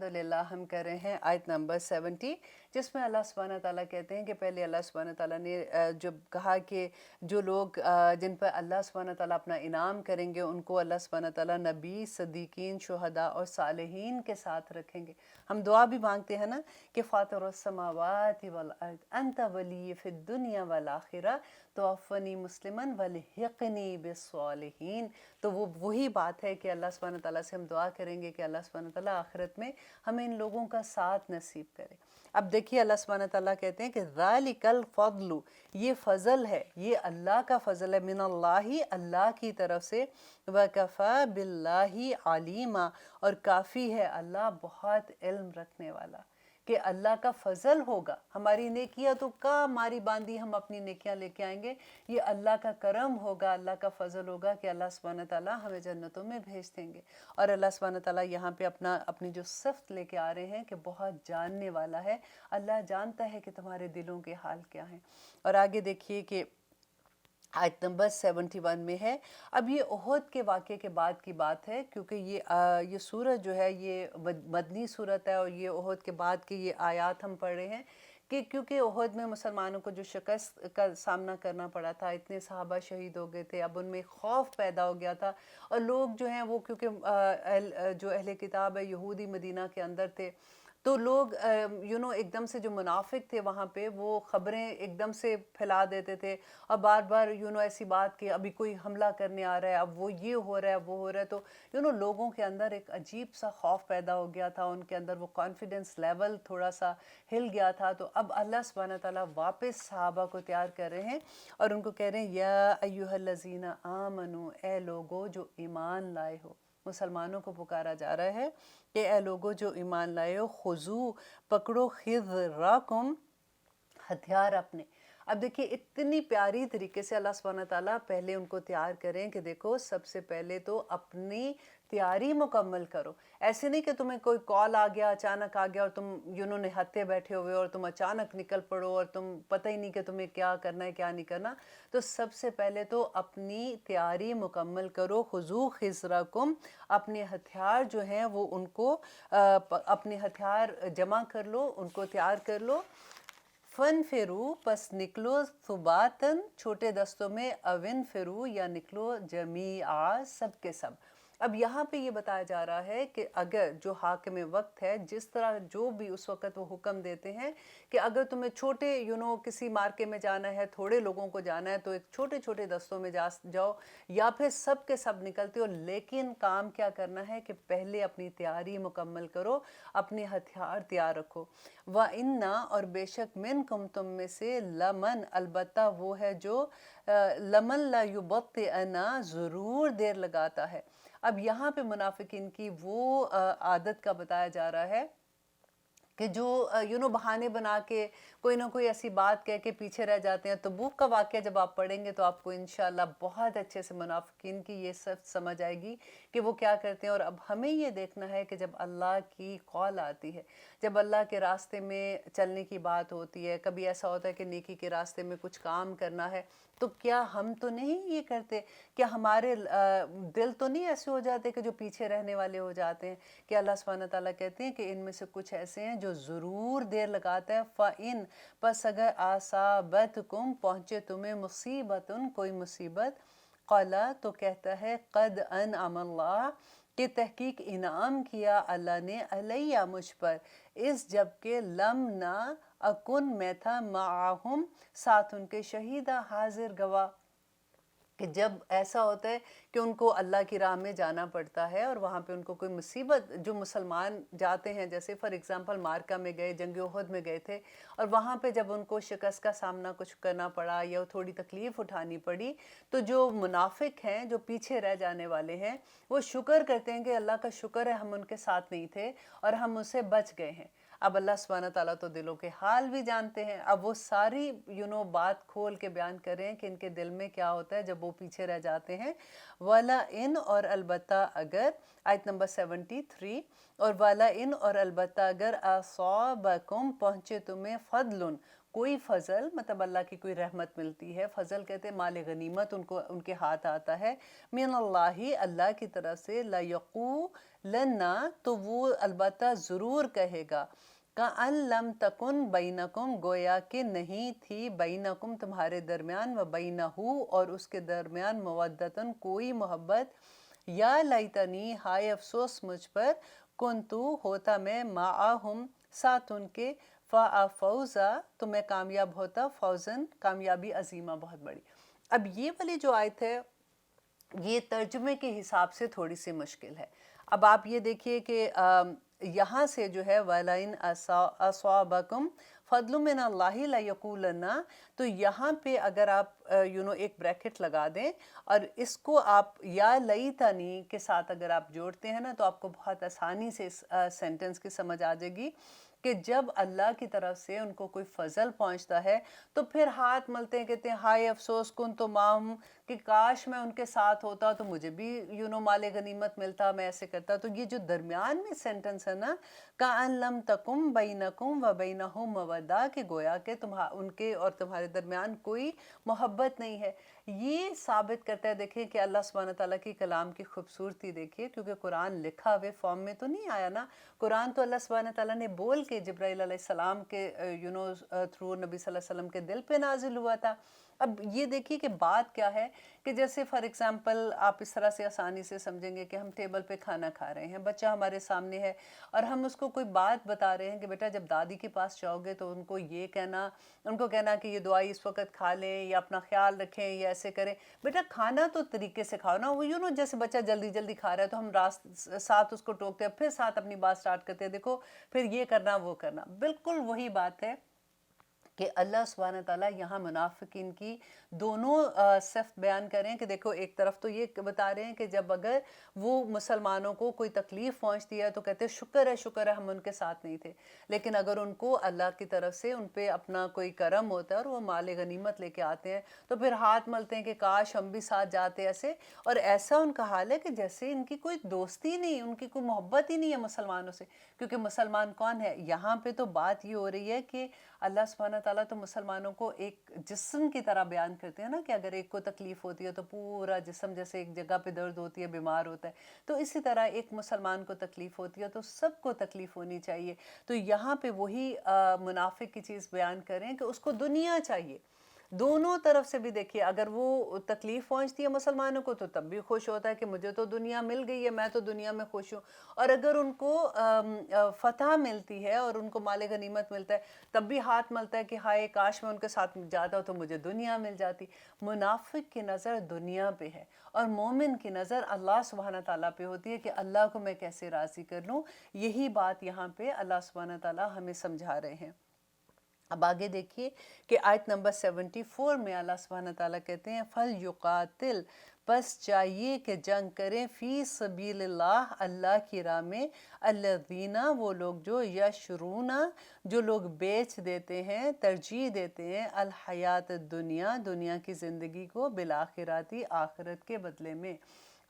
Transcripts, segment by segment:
अल्हम्दुलिल्लाह हम कर रहे हैं आयत नंबर 70, जिसमें अल्लाह सुब्हानहू ताला कहते हैं कि पहले अल्लाह सुब्हानहू ताला ने जब कहा कि जो लोग जिन पर अल्लाह सुब्हानहू ताला अपना इनाम करेंगे उनको अल्लाह सुब्हानहू ताला नबी, सद्दीकीन, शुहदा और सालिहीन के साथ रखेंगे। हम दुआ भी मांगते हैं ना कि फ़ातिरुस समावाति वल अर्द अंत वली फ़िद दुनिया वल आखिरा तवफ़्फ़नी मुस्लिमन वल्हिक़नी बिस्सालिहीन। तो वो वही बात है कि अल्लाह सुब्हानहू ताला से हम दुआ करेंगे कि अल्लाह सुब्हानहू ताला आखिरत में हमें इन लोगों का साथ नसीब करे। अब देखिए अल्लाह सुब्हानहू ताला कहते हैं कि ज़ालिकल फ़ज़्लु, ये फ़ज़ल है, ये अल्लाह का फ़ज़ल है, मिनल्लाहि, अल्लाह की तरफ से, व कफ़ा बिल्लाहि अलीमा, और काफ़ी है अल्लाह बहुत इल्म रखने वाला। कि अल्लाह का फ़ज़ल होगा, हमारी नेकियां तो का मारी बांधी हम अपनी नेकियां लेके आएंगे, ये अल्लाह का करम होगा, अल्लाह का फ़ज़ल होगा कि अल्लाह सुब्हानहू ताला हमें जन्नतों में भेज देंगे। और अल्लाह सुब्हानहू ताला यहाँ पे अपनी जो सिफ़त लेके आ रहे हैं कि बहुत जानने वाला है, अल्लाह जानता है कि तुम्हारे दिलों के हाल क्या हैं। और आगे देखिए कि आयत नंबर 71 में है। अब ये ओहद के वाक़े के बाद की बात है, क्योंकि ये सूरत जो है ये मदनी सूरत है और ये ओहद के बाद की ये आयत हम पढ़ रहे हैं कि क्योंकि ओहद में मुसलमानों को जो शिकस्त का सामना करना पड़ा था, इतने सहाबा शहीद हो गए थे, अब उनमें खौफ पैदा हो गया था। और लोग जो हैं वो क्योंकि जो अहले किताब है यहूदी मदीना के अंदर थे, तो लोग एकदम से जो मुनाफिक थे वहाँ पे वो ख़बरें एकदम से फैला देते थे और बार बार ऐसी बात कि अभी कोई हमला करने आ रहा है, अब वो ये हो रहा है, वो हो रहा है। तो लोगों के अंदर एक अजीब सा खौफ पैदा हो गया था, उनके अंदर वो कॉन्फिडेंस लेवल थोड़ा सा हिल गया था। तो अब अल्लाह सुब्हानहू ताला वापस सहाबा को तैयार कर रहे हैं और उनको कह रहे हैं, या अय्युहल्लज़ीना आमनू, ए लोगो जो ईमान लाए हो। मुसलमानों को पुकारा जा रहा है कि ए लोगो जो ईमान लाए हो, खुजू, पकड़ो, खिज़राकुम, हथियार अपने। अब देखिए इतनी प्यारी तरीके से अल्लाह सुब्हानहू ताला पहले उनको तैयार करें कि देखो सबसे पहले तो अपनी तैयारी मुकम्मल करो। ऐसे नहीं कि तुम्हें कोई कॉल आ गया, अचानक आ गया और तुम निहत्थे बैठे हुए और तुम अचानक निकल पड़ो और तुम पता ही नहीं कि तुम्हें क्या करना है क्या नहीं करना। तो सबसे पहले तो अपनी तैयारी मुकम्मल करो। खुजू खिज़राकुम, अपने हथियार जो हैं वो उनको अपने हथियार जमा कर लो, उनको तैयार कर लो। फ़न फिरू, बस निकलो, सुबातन, छोटे दस्तों में, अविन फिरू, या निकलो जमीआ, सब के सब। अब यहाँ पे ये बताया जा रहा है कि अगर जो हाकिम वक्त है, जिस तरह जो भी उस वक़्त वो हुक्म देते हैं कि अगर तुम्हें छोटे किसी मार्के में जाना है, थोड़े लोगों को जाना है, तो एक छोटे छोटे दस्तों में जाओ, या फिर सब के सब निकलते हो। लेकिन काम क्या करना है कि पहले अपनी तैयारी मुकम्मल करो, अपने हथियार तैयार रखो। व इन्ना, और बेशक मिनकुम, तुम में से, लमन, अलबत्ता वो है जो लमन ला युबत्तिअना, ज़रूर देर लगाता है। अब यहाँ पे मुनाफिकीन की वो आदत का बताया जा रहा है कि जो बहाने बना के कोई ना कोई ऐसी बात कह के पीछे रह जाते हैं। तबूक का वाक़या जब आप पढ़ेंगे तो आपको इंशाअल्लाह बहुत अच्छे से मुनाफिकीन की ये सब समझ आएगी कि वो क्या करते हैं। और अब हमें ये देखना है कि जब अल्लाह की कॉल आती है, जब अल्लाह के रास्ते में चलने की बात होती है, कभी ऐसा होता है कि नेकी के रास्ते में कुछ काम करना है, तो क्या हम तो नहीं ये करते? क्या हमारे दिल तो नहीं ऐसे हो जाते कि जो पीछे रहने वाले हो जाते हैं? कि अल्लाह सुब्हानहू ताला कहते हैं कि इनमें से कुछ ऐसे हैं जो ज़रूर देर लगाता है। फ़इन, बस अगर आसाबतकुम, पहुँचे तुम्हें, मुसीबतुन, कोई मुसीबत, क़ला, तो कहता है, क़द अनअमल्लाह, कि तहकीक इनाम किया अल्लाह ने, अलैया, मुझ पर, इस जबकि लम ना अकुन, मैं था, माअहुम, साथ उनके, शहीदा, हाजिर, गवाह। कि जब ऐसा होता है कि उनको अल्लाह की राह में जाना पड़ता है और वहाँ पे उनको कोई मुसीबत, जो मुसलमान जाते हैं, जैसे फॉर एग्ज़ाम्पल मार्का में गए, जंग ओहद में गए थे, और वहाँ पे जब उनको शिकस्त का सामना कुछ करना पड़ा या थोड़ी तकलीफ़ उठानी पड़ी, तो जो मुनाफिक हैं, जो पीछे रह जाने वाले हैं, वो शुक्र करते हैं कि अल्लाह का शुक्र है हम उनके साथ नहीं थे और हम उससे बच गए हैं। अब अल्लाह सुब्हानहू ताला तो दिलों के हाल भी जानते हैं। अब वो सारी बात खोल के बयान कर रहे हैं कि इनके दिल में क्या होता है जब वो पीछे रह जाते हैं। वाला इन, और अलबत्ता अगर, आयत नंबर 73, और वाला इन, और अलबत्ता अगर, असाबकुम, पहुँचे तुम्हें, फदलुन, کوئی فضل مطلب اللہ کی کوئی رحمت ملتی ہے، فضل کہتے ہیں مال غنیمت ان کے ہاتھ آتا ہے، من اللہ اللہ کی طرف سے، لیقولن تو وہ البتہ ضرور کہے گا، کأن لم تکن بینکم گویا کہ نہیں تھی بینکم تمہارے درمیان و بینہ اور اس کے درمیان مودتن کوئی محبت، یا لیتنی ہائے افسوس مجھ پر، کنتو ہوتا میں معاہم ساتھ ان کے، فوزا تو میں کامیاب ہوتا، فوزن کامیابی عظیمہ بہت بڑی۔ اب یہ والی جو آیت ہے یہ ترجمے کے حساب سے تھوڑی سی مشکل ہے۔ اب آپ یہ دیکھیے کہ یہاں سے جو ہے وَلَئِنْ أَصَابَكُمْ فَضْلٌ مِّنَ اللَّهِ لَيَقُولَنَّ، تو یہاں پہ اگر آپ ایک بریکٹ لگا دیں اور اس کو آپ یا لیتنی کے ساتھ اگر آپ جوڑتے ہیں نا تو آپ کو بہت آسانی سے اس سینٹنس کی سمجھ آ جائے گی کہ جب اللہ کی طرف سے ان کو کوئی فضل پہنچتا ہے تو پھر ہاتھ ملتے ہیں، کہتے ہیں ہائے افسوس کن تو ماہم، کہ کاش میں ان کے ساتھ ہوتا تو مجھے بھی مال غنیمت ملتا، میں ایسے کرتا۔ تو یہ جو درمیان میں سینٹنس ہے نا، کأن لم تکم بینکم و بینہم مودہ، کہ گویا کہ ان کے اور تمہارے درمیان کوئی محبت نہیں ہے، یہ ثابت کرتا ہے۔ دیکھیں کہ اللہ سبحانہ تعالیٰ کی کلام کی خوبصورتی دیکھیے، کیونکہ قرآن لکھا ہوئے فارم میں تو نہیں آیا نا، قرآن تو اللہ سبحانہ تعالیٰ نے بول کے جبرائیل علیہ السلام کے تھرو نبی صلی اللہ علیہ وسلم کے دل پہ نازل ہوا تھا۔ اب یہ دیکھیے کہ بات کیا ہے کہ جیسے فار ایگزامپل آپ اس طرح سے آسانی سے سمجھیں گے کہ ہم ٹیبل پہ کھانا کھا رہے ہیں، بچہ ہمارے سامنے ہے اور ہم اس کو کوئی بات بتا رہے ہیں کہ بیٹا جب دادی کے پاس جاؤ گے تو ان کو کہنا کہ یہ دعائی اس وقت کھا لیں یا اپنا خیال رکھیں یا ایسے کریں۔ بیٹا کھانا تو طریقے سے کھاؤ نا، وہ جیسے بچہ جلدی جلدی کھا رہا ہے تو ہم ساتھ اس کو ٹوکتے ہیں، پھر ساتھ اپنی بات سٹارٹ کرتے ہیں، دیکھو پھر یہ کرنا وہ کرنا۔ بالکل وہی بات ہے کہ اللہ سبحانہ تعالیٰ یہاں منافقین کی دونوں صفت بیان کریں کہ دیکھو ایک طرف تو یہ بتا رہے ہیں کہ جب اگر وہ مسلمانوں کو کوئی تکلیف پہنچتی ہے تو کہتے ہیں شکر ہے ہم ان کے ساتھ نہیں تھے، لیکن اگر ان کو اللہ کی طرف سے ان پہ اپنا کوئی کرم ہوتا ہے اور وہ مال غنیمت لے کے آتے ہیں تو پھر ہاتھ ملتے ہیں کہ کاش ہم بھی ساتھ جاتے ایسے، اور ایسا ان کا حال ہے کہ جیسے ان کی کوئی دوستی نہیں، ان کی کوئی محبت ہی نہیں ہے مسلمانوں سے، کیونکہ مسلمان کون ہے؟ یہاں پہ تو بات یہ ہو رہی ہے کہ اللہ سبحانہ تعالیٰ تو مسلمانوں کو ایک جسم کی طرح بیان کرتے ہیں نا، کہ اگر ایک کو تکلیف ہوتی ہے تو پورا جسم جیسے ایک جگہ پہ درد ہوتی ہے، بیمار ہوتا ہے، تو اسی طرح ایک مسلمان کو تکلیف ہوتی ہے تو سب کو تکلیف ہونی چاہیے۔ تو یہاں پہ وہی منافق کی چیز بیان کریں کہ اس کو دنیا چاہیے، دونوں طرف سے بھی دیکھیے، اگر وہ تکلیف پہنچتی ہے مسلمانوں کو تو تب بھی خوش ہوتا ہے کہ مجھے تو دنیا مل گئی ہے، میں تو دنیا میں خوش ہوں، اور اگر ان کو فتح ملتی ہے اور ان کو مال غنیمت ملتا ہے تب بھی ہاتھ ملتا ہے کہ ہائے کاش میں ان کے ساتھ جاتا تو مجھے دنیا مل جاتی۔ منافق کی نظر دنیا پہ ہے اور مومن کی نظر اللہ سبحانہ تعالیٰ پہ ہوتی ہے کہ اللہ کو میں کیسے راضی کر لوں۔ یہی بات یہاں پہ اللہ سبحانہ تعالیٰ ہمیں سمجھا رہے ہیں۔ اب آگے دیکھیے کہ آیت نمبر 74 میں اللہ سبحانہ تعالیٰ کہتے ہیں فَلْيُقَاتِلْ، بس چاہیے کہ جنگ کریں، فی سبیل اللہ، اللہ کی راہ میں، الذین وہ لوگ جو یشرون جو لوگ بیچ دیتے ہیں، ترجیح دیتے ہیں، الحیات الدنیا دنیا کی زندگی کو، بالآخراتی آخرت کے بدلے میں۔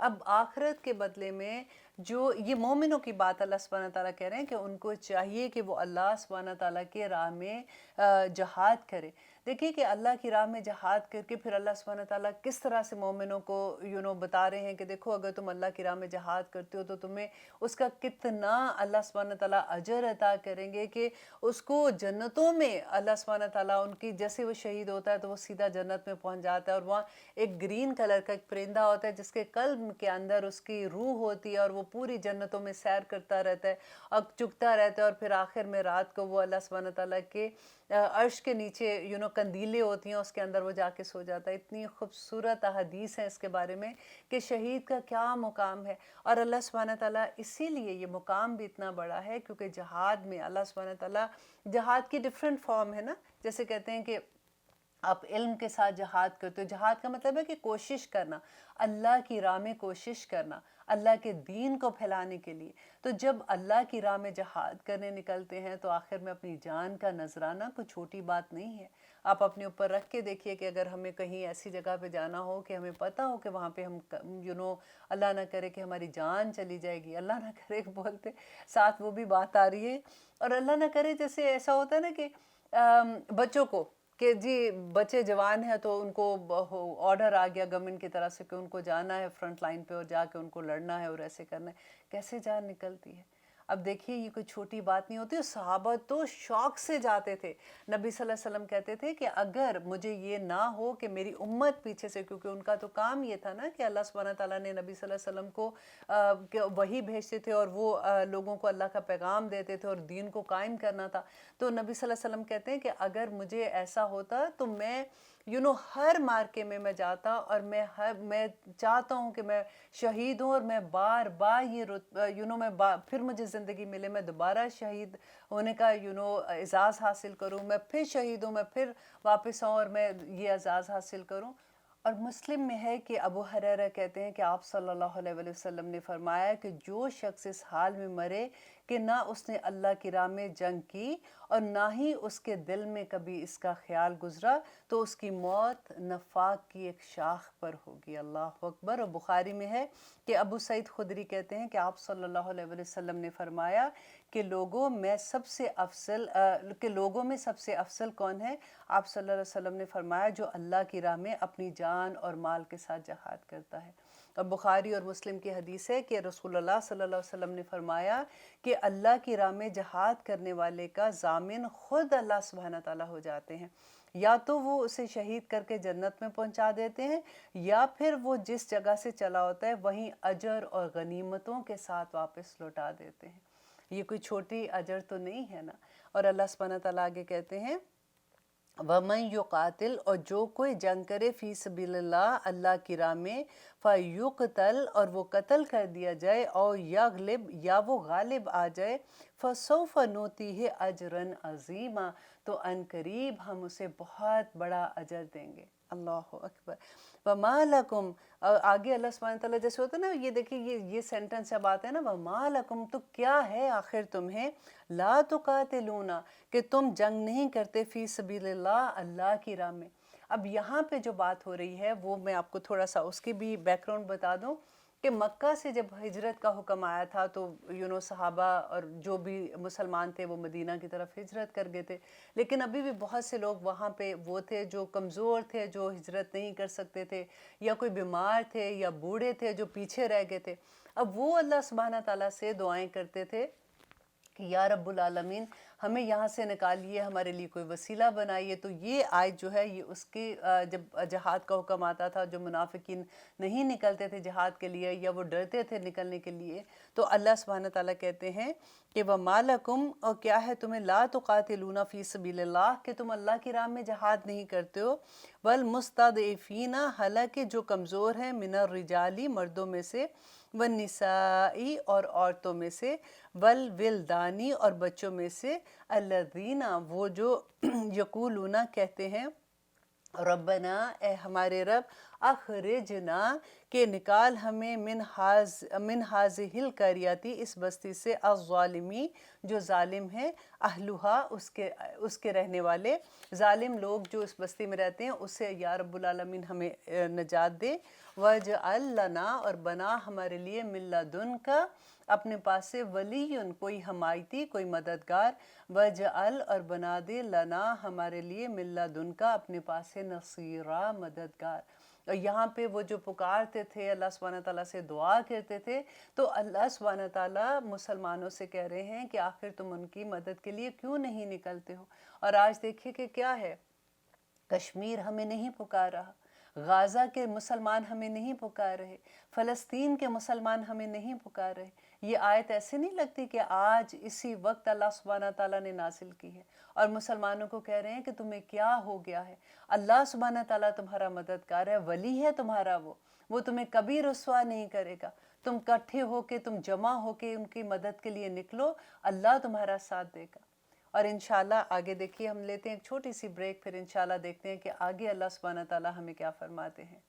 اب آخرت کے بدلے میں جو یہ مومنوں کی بات اللہ سبحانہ تعالیٰ کہہ رہے ہیں کہ ان کو چاہیے کہ وہ اللہ سبحانہ تعالیٰ کے راہ میں جہاد کرے۔ دیکھیے کہ اللہ کی راہ میں جہاد کر کے پھر اللہ سبحانہ تعالیٰ کس طرح سے مومنوں کو بتا رہے ہیں کہ دیکھو اگر تم اللہ کی راہ میں جہاد کرتے ہو تو تمہیں اس کا کتنا اللہ سبحانہ تعالیٰ اجر عطا کریں گے، کہ اس کو جنتوں میں اللہ سبحانہ تعالیٰ ان کی جیسے وہ شہید ہوتا ہے تو وہ سیدھا جنت میں پہنچ جاتا ہے، اور وہاں ایک گرین کلر کا ایک پرندہ ہوتا ہے جس کے قلب کے اندر اس کی روح ہوتی ہے اور وہ پوری جنتوں میں سیر کرتا رہتا ہے اور چگتا رہتا ہے، اور پھر آخر میں رات کو وہ اللہ سبحانہ تعالیٰ کے عرش کے نیچے کندیلیں ہوتی ہیں، اس کے اندر وہ جا کے سو جاتا ہے۔ اتنی خوبصورت احادیث ہیں اس کے بارے میں کہ شہید کا کیا مقام ہے، اور اللہ سبحانہ تعالیٰ اسی لیے یہ مقام بھی اتنا بڑا ہے کیونکہ جہاد میں اللہ سبحانہ تعالیٰ، جہاد کی ڈیفرنٹ فارم ہے نا، جیسے کہتے ہیں کہ آپ علم کے ساتھ جہاد کرتے ہو، جہاد کا مطلب ہے کہ کوشش کرنا، اللہ کی راہ میں کوشش کرنا، اللہ کے دین کو پھیلانے کے لیے۔ تو جب اللہ کی راہ میں جہاد کرنے نکلتے ہیں تو آخر میں اپنی جان کا نذرانہ کوئی چھوٹی بات نہیں ہے۔ آپ اپنے اوپر رکھ کے دیکھیے کہ اگر ہمیں کہیں ایسی جگہ پہ جانا ہو کہ ہمیں پتہ ہو کہ وہاں پہ ہم اللہ نہ کرے کہ ہماری جان چلی جائے گی، اللہ نہ کرے بولتے ساتھ وہ بھی بات آ رہی ہے، اور اللہ نہ کرے جیسے ایسا ہوتا ہے نا کہ बच्चों को कि जी बच्चे जवान हैं तो उनको ऑर्डर आ गया गवर्नमेंट की तरफ से कि उनको जाना है फ्रंट लाइन पे और जाके उनको लड़ना है और ऐसे करना है, कैसे जान निकलती है। अब देखिए ये कोई छोटी बात नहीं होती, सहाबा तो शौक से जाते थे। नबी सल्लल्लाहु अलैहि वसल्लम कहते थे कि अगर मुझे ये ना हो कि मेरी उम्मत पीछे से, क्योंकि उनका तो काम ये था ना कि अल्लाह सुब्हानहू तआला ने नबी सल्लल्लाहु अलैहि वसल्लम को वही भेजते थे और वो लोगों को अल्लाह का पैगाम देते थे और दीन को कायम करना था। तो नबी सल्लल्लाहु अलैहि वसल्लम कहते हैं कि अगर मुझे ऐसा होता तो मैं हर मार्के में मैं जाता और मैं चाहता हूँ कि मैं शहीद हूँ और मैं बार बार ये फिर मुझे ज़िंदगी मिले, मैं दोबारा शहीद होने का एजाज़ हासिल करूँ, मैं फिर शहीद हूँ, मैं फिर वापस आऊँ और मैं ये एजाज़ हासिल करूँ। और मुस्लिम में है कि अबू हुरैरा कहते हैं कि आप सल्लल्लाहु अलैहि वसल्लम ने फरमाया कि जो शख्स इस हाल में मरे कि ना उसने अल्लाह की राह में जंग की और ना ही उसके दिल में कभी इसका ख्याल गुजरा, तो उसकी मौत नफाक की एक शाख पर होगी। अल्लाह अकबर। और बुखारी में है कि अबू सईद खुदरी कहते हैं कि आप सल्लल्लाहु अलैहि वसल्लम ने फरमाया कि लोगों में सबसे अफसल कौन है? आप सल्लल्लाहु अलैहि वसल्लम ने फरमाया जो अल्लाह की राह में अपनी जान और माल के साथ जहाद करता है। और बुखारी और मुस्लिम की हदीस है कि रसूलुल्लाह सल्लल्लाहु अलैहि वसल्लम ने फरमाया कि अल्लाह की राह में जहाद करने वाले का जामिन खुद अल्लाह सुब्हानहू तआला हो जाते हैं। या तो वो उसे शहीद करके जन्नत में पहुंचा देते हैं, या फिर वो जिस जगह से चला होता है वहीं अजर और गनीमतों के साथ वापस लौटा देते हैं। ये कोई छोटी अजर तो नहीं है ना। और अल्लाह सुब्हानहू तआला आगे कहते हैं वमन युकातिल, और जो कोई जंग करे फ़ी सबीलिल्लाह अल्लाह की राह में, फ़युक़तल, और वो कत्ल कर दिया जाए, और यग़लिब, या वो गालिब आ जाए, फ़सौफ़ नूतीहि अजरन अज़ीमा, तो अनकरीब हम उसे बहुत बड़ा अजर देंगे। अल्लाह अकबर। वमा लकुम, आगे अल्लाह सुब्हानहू तआला जैसे होता है ना, ये देखिए ये सेंटेंस जब आता है ना, वमा लकुम, तो क्या है आखिर तुम्हें, ला तुकातिलूना, कि तुम जंग नहीं करते, फ़ी सबीलिल्लाह अल्लाह की राह में। अब यहाँ पे जो बात हो रही है वो मैं आपको थोड़ा सा उसकी भी बैकग्राउंड बता दूं कि मक्का से जब हिजरत का हुक्म आया था तो सहाबा और जो भी मुसलमान थे वो मदीना की तरफ हिजरत कर गए थे। लेकिन अभी भी बहुत से लोग वहाँ पे वो थे जो कमज़ोर थे, जो हिजरत नहीं कर सकते थे, या कोई बीमार थे, या बूढ़े थे जो पीछे रह गए थे। अब वो अल्लाह सुब्हानहू तआला से दुआएं करते थे कि या रब्बुल आलमीन हमें यहाँ से निकालिए, हमारे लिए कोई वसीला बनाइए। तो ये आयत जो है ये उसके जब जहाद का हुक्म आता था, जो मुनाफिकीन नहीं निकलते थे जहाद के लिए या वो डरते थे निकलने के लिए, तो अल्लाह सुब्हानहू तआला कहते हैं कि वह मालकुम, और क्या है तुम्हें, ला तुकातिलूना फ़ी सबीलिल्लाह, कि तुम अल्लाह की राह में जहाद नहीं करते हो, वल मुस्तदईफीना, हालांकि जो कमज़ोर हैं, मिनर रिजाली, मर्दों में से, व निसाई, और औरतों में से, वल विलदानी, और बच्चों में से, अल्लज़ीना, वो जो यकूलूना कहते हैं, रब्बना, ए हमारे रब, अखरिजना, के निकाल हमें मिन हाज़िहिल करियती, इस बस्ती से, अज़्ज़ालिमी, जो जालिम है, अहलुहा, उसके रहने वाले, जालिम लोग जो इस बस्ती में रहते हैं उससे या रब्बुल आलमीन हमें नजात दे। वजअल लना, और बना हमारे लिए, मिन लदुनका, अपने पास से, वलीयुन, कोई हमायती, कोई मददगार, वजअल, और बना दे, लना, हमारे लिए, मिन लदुनका, अपने पास से, नसीरा, मददगार। और यहाँ पे वो जो पुकारते थे अल्लाह सुब्हानहू तआला से दुआ करते थे, तो अल्लाह सुब्हानहू तआला मुसलमानों से कह रहे हैं कि आखिर तुम उनकी मदद के लिए क्यों नहीं निकलते हो। और आज देखिए कि क्या है, कश्मीर हमें नहीं पुकार रहा, गाज़ा के मुसलमान हमें नहीं पुकार रहे, फ़लस्तीन के मुसलमान हमें नहीं पुकार रहे। ये आयत ऐसे नहीं लगती कि आज इसी वक्त अल्लाह सुब्हानहू तआला ने नासिल की है और मुसलमानों को कह रहे हैं कि तुम्हें क्या हो गया है। अल्लाह सुब्हानहू तआला तुम्हारा मददगार है, वली है तुम्हारा, वो तुम्हें कभी रुस्वा नहीं करेगा। तुम इकट्ठे होके, तुम जमा होके उनकी मदद के लिए निकलो, अल्लाह तुम्हारा साथ देगा। और इंशाल्लाह आगे देखिए, हम लेते हैं एक छोटी सी ब्रेक, फिर इंशाल्लाह देखते हैं कि आगे अल्लाह सुब्हानहू तआला हमें क्या फरमाते हैं।